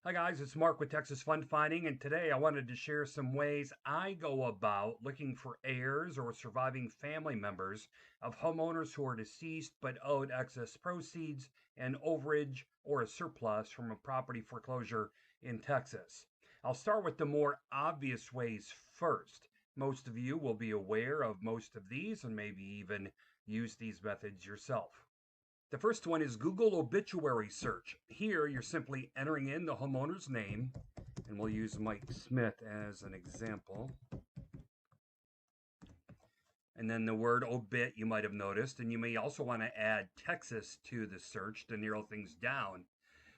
Hi guys, it's Mark with Texas Fundfinding, and today I wanted to share some ways I go about looking for heirs or surviving family members of homeowners who are deceased but owed excess proceeds, an overage, or a surplus from a property foreclosure in Texas. I'll start with the more obvious ways first. Most of you will be aware of most of these and maybe even use these methods yourself. The first one is Google obituary search. Here, you're simply entering in the homeowner's name, and we'll use Mike Smith as an example. And then the word obit, you might have noticed, and you may also want to add Texas to the search to narrow things down.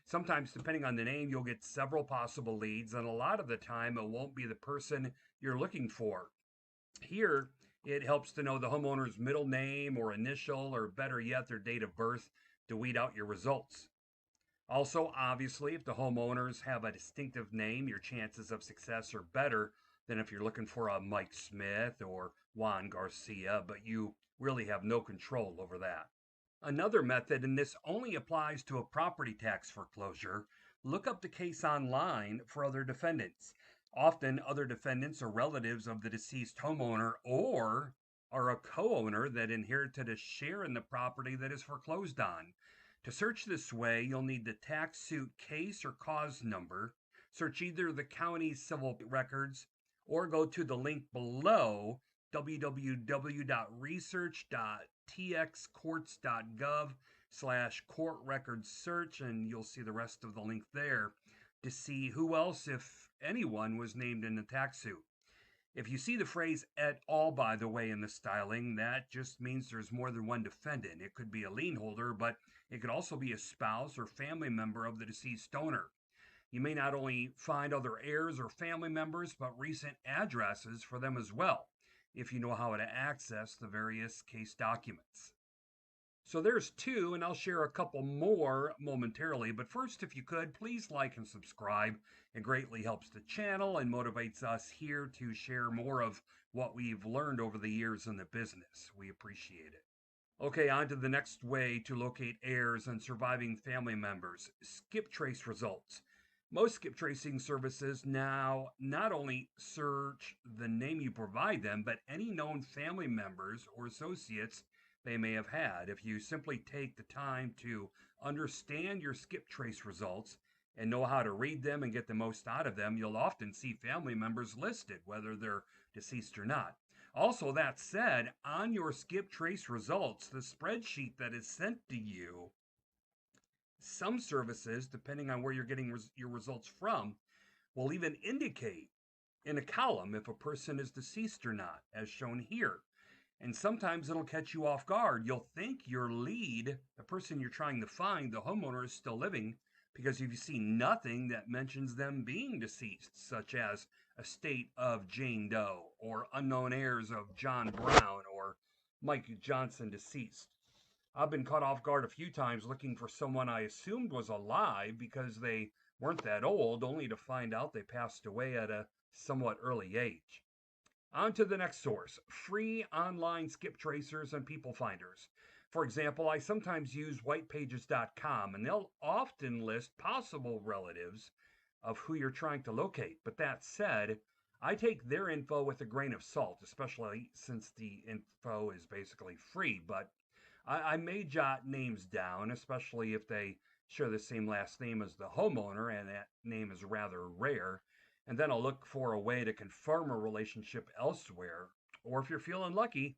Sometimes, depending on the name, you'll get several possible leads, and a lot of the time, it won't be the person you're looking for. Here, it helps to know the homeowner's middle name or initial, or better yet, their date of birth to weed out your results. Also, obviously, if the homeowners have a distinctive name, your chances of success are better than if you're looking for a Mike Smith or Juan Garcia, but you really have no control over that. Another method, and this only applies to a property tax foreclosure, look up the case online for other defendants. Often, other defendants are relatives of the deceased homeowner or are a co owner that inherited a share in the property that is foreclosed on. To search this way, you'll need the tax suit case or cause number. Search either the county's civil records or go to the link below www.research.txcourts.gov/court records search, and you'll see the rest of the link there to see who else, if anyone, was named in the tax suit. If you see the phrase et al, by the way, in the styling, that just means there's more than one defendant. It could be a lien holder, but it could also be a spouse or family member of the deceased owner. You may not only find other heirs or family members, but recent addresses for them as well, if you know how to access the various case documents. So there's two, and I'll share a couple more momentarily. But first, if you could, please like and subscribe. It greatly helps the channel and motivates us here to share more of what we've learned over the years in the business. We appreciate it. Okay, on to the next way to locate heirs and surviving family members: skip trace results. Most skip tracing services now not only search the name you provide them, but any known family members or associates they may have had. If you simply take the time to understand your skip trace results and know how to read them and get the most out of them, you'll often see family members listed, whether they're deceased or not. Also, that said, on your skip trace results, the spreadsheet that is sent to you, some services, depending on where you're getting your results from, will even indicate in a column if a person is deceased or not, as shown here. And sometimes it'll catch you off guard. You'll think your lead, the person you're trying to find, the homeowner, is still living because you've seen nothing that mentions them being deceased, such as estate of Jane Doe or unknown heirs of John Brown or Mike Johnson deceased. I've been caught off guard a few times looking for someone I assumed was alive because they weren't that old, only to find out they passed away at a somewhat early age. On to the next source: free online skip tracers and people finders. For example, I sometimes use whitepages.com, and they'll often list possible relatives of who you're trying to locate. But that said, I take their info with a grain of salt, especially since the info is basically free. But I may jot names down, especially if they share the same last name as the homeowner, and that name is rather rare. And then I'll look for a way to confirm a relationship elsewhere. Or if you're feeling lucky,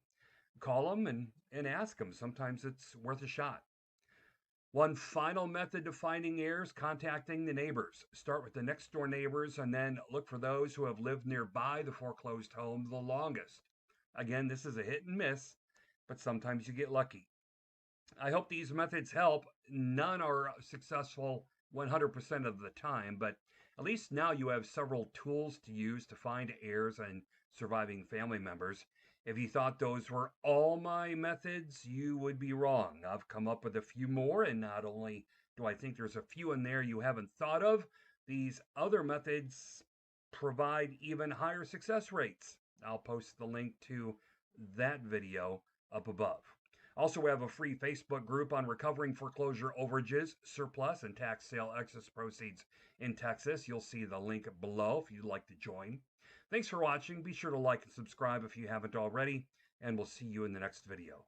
call them and ask them. Sometimes it's worth a shot. One final method to finding heirs: contacting the neighbors. Start with the next door neighbors and then look for those who have lived nearby the foreclosed home the longest. Again, this is a hit and miss, but sometimes you get lucky. I hope these methods help. None are successful 100% of the time, but at least now you have several tools to use to find heirs and surviving family members. If you thought those were all my methods, you would be wrong. I've come up with a few more, and not only do I think there's a few in there you haven't thought of, these other methods provide even higher success rates. I'll post the link to that video up above. Also, we have a free Facebook group on recovering foreclosure overages, surplus, and tax sale excess proceeds in Texas. You'll see the link below if you'd like to join. Thanks for watching. Be sure to like and subscribe if you haven't already, and we'll see you in the next video.